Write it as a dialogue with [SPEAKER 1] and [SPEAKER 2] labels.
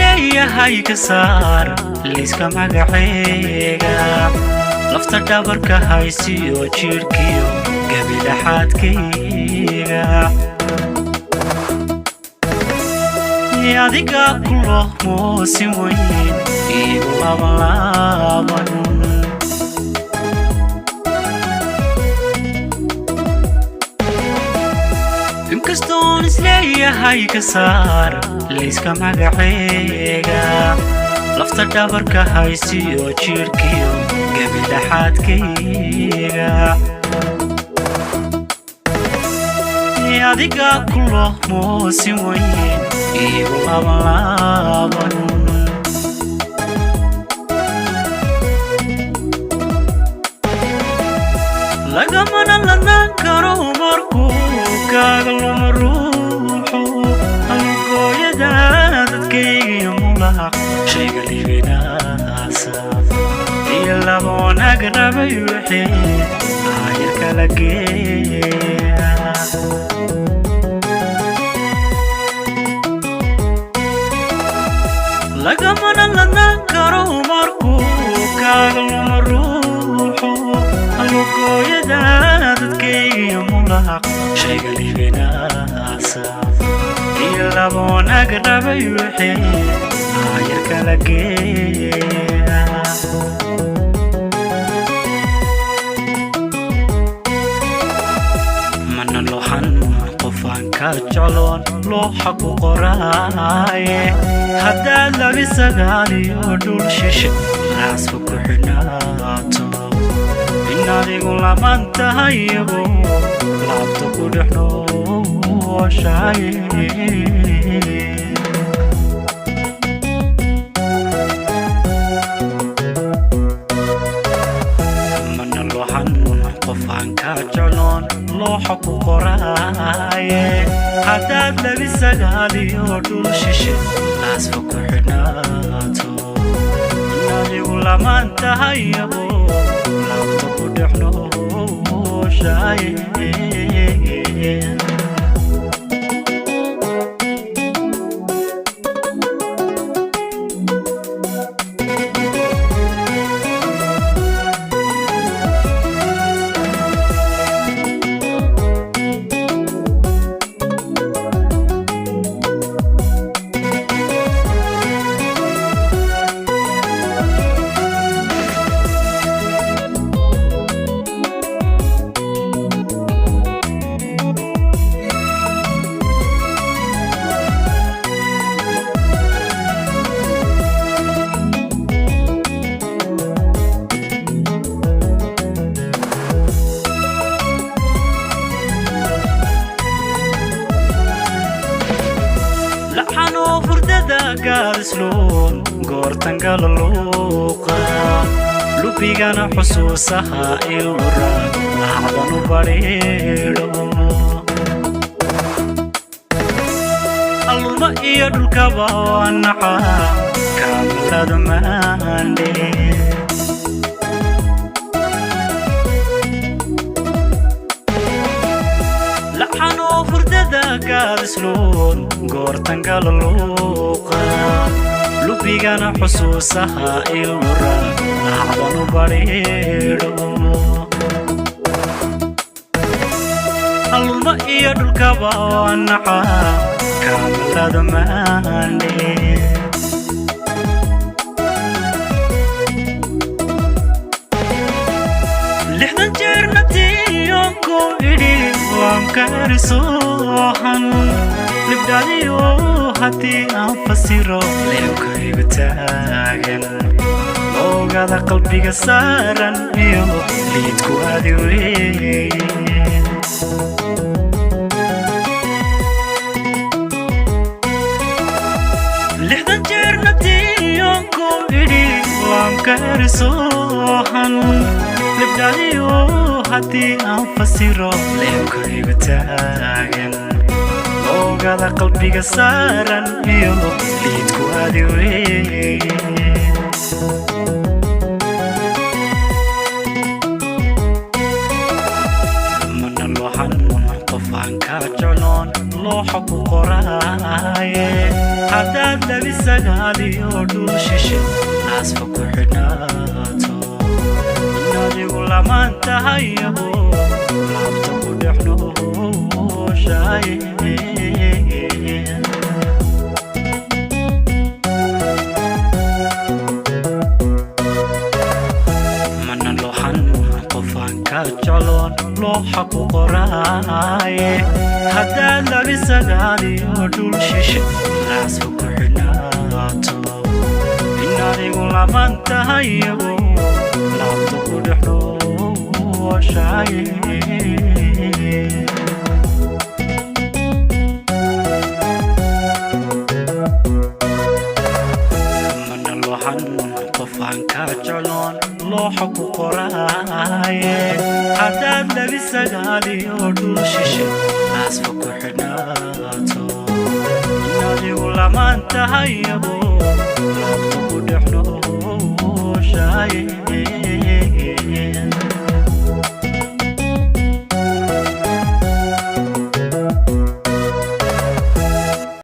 [SPEAKER 1] isleeyahay ka saar liiska magacayga lafta dhabarka haysiyo jirkiyo gabilaxaadkayga adiga kulo moosin weyn igu laaban imkastoon isleeyahay ka saar liiska magacayga lafta dhabarka haysiyo jirkiyo gabilaxaadkayga adiga kulo moosin weyn igu laaban lagamana lanaan karo markuu kaaga luma ruuxu halgooyada dadkaygiyo mulaq shayga liibinaasa iyo laba wanaag rabay wixii aayarka la geeya lagamana lanaan karo markuu kaaga luma ruuxu halgooyada dadkaygiyo mulaq shayga liibinaasa iyo laba wanaag rabay wixii aayarka la geeya mana looxan qofaan ka jecloon looxa ku qoraaye haddaad labi sagaaliyo dhul shishe raasku ku xidhnaato in adigu laman tahayago laabta ku dhex nooshaye mana looxan qofaan ka jecloon looxa ku qoraaye haddaad labi sagaaliyo dhul shishe raasku ku xidhnaato in adigu laman tahayago laabta ku dhex nooshaye gaadisloon goortan galalooqa lubigana xusuusaha ilura laacdanu badheedho alluma iyo dhulkaba waa naca kaamalada maandhe laxanoo hurdada gaadisloon goortan galalooqa lubigana xusuusaha ilura laacdanu badheedho alluma iyo dhulkaba waa naca kaamalada maandhe lixdan jeerna tiyoonku idhi waan karisoohan libdhadiyo haddii aan fasiro leebkaygu taagan oogada qalbiga saaran iyo liidku adi weeye lixdan jeerna tiyoonku idhi waan karisoohan libdhadiyo haddii aan fasiro leebkaygu taagan oogada qalbiga saaran iyo liidku adi weeye mana looxan qofaan ka jecloon looxa ku qoraaye haddaad labi sagaaliyo dhul shishe naasfa ku xidhnaato inadigu lamaan tahayago laabta ku dhex nooshaye mana looxan qofaan ka jecloon looxa ku qoraaye haddaad labi sagaaliyo dhul shishe naasfa ku xidhnaato inadigu lamaan tahayago laabta ku dhex nooshaye mana looxan qofaan ka jecloon looxa ku qoraaye haddaad labi sagaaliyo dhul shishe naasfa ku xidhnaato inadigu lamaan tahayago laabta ku dhex nooshaye